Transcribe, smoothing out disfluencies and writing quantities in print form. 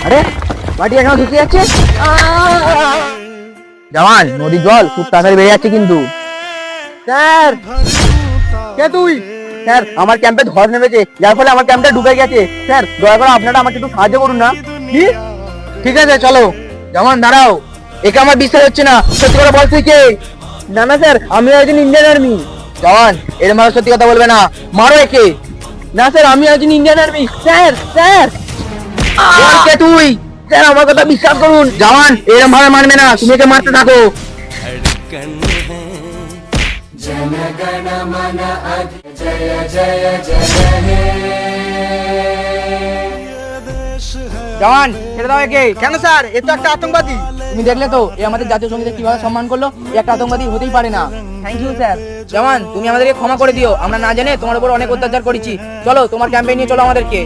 আরে মাটি এখনো ঢুকে যাচ্ছে। জওয়ান, নদীর জল খুব তাড়াতাড়ি বেড়ে যাচ্ছে কিন্তু। স্যার, কে তুই? স্যার, আমার ক্যাম্পে ঝড় নেমেছে, যার ফলে আমার ক্যাম্পটা ডুবে গেছে। স্যার, দয়া করে আপনারা আমাকে একটু সাহায্য করুন না। কি? ঠিক আছে, চলো। জওয়ান, দাঁড়াও, একে আমার বিশ্বাস হচ্ছে না। সত্যি করে বল, তুই কে? না না স্যার, আমি একজন ইন্ডিয়ান আর্মি। জওয়ান, এর মানে সত্যি কথা বলবে না, মারো একে। না স্যার, আমি একজন ইন্ডিয়ান আর্মি। স্যার স্যার, বল কে তুই? স্যার, আমার কথা বিশ্বাস করুন। জওয়ান, এরকম ভাবে মানবে না, তুমি একে মারতে থাকো। जनगण मन अधि जय जय जय हे। জওয়ান, ছেড়ে দাও একে। কেন স্যার? এ তো একটা আতঙ্কবাদী। তুমি দেখলে তো এ আমাদের জাতীয় সঙ্গীতে কিভাবে সম্মান করলো। এ একটা আতঙ্কবাদী হতেই পারে না। Thank you sir. জওয়ান, তুমি আমাদেরকে ক্ষমা করে দিও, আমরা না জেনে তোমার উপর অনেক অত্যাচার করেছি। চলো, তোমার ক্যাম্পে নিয়ে চলো আমাদেরকে।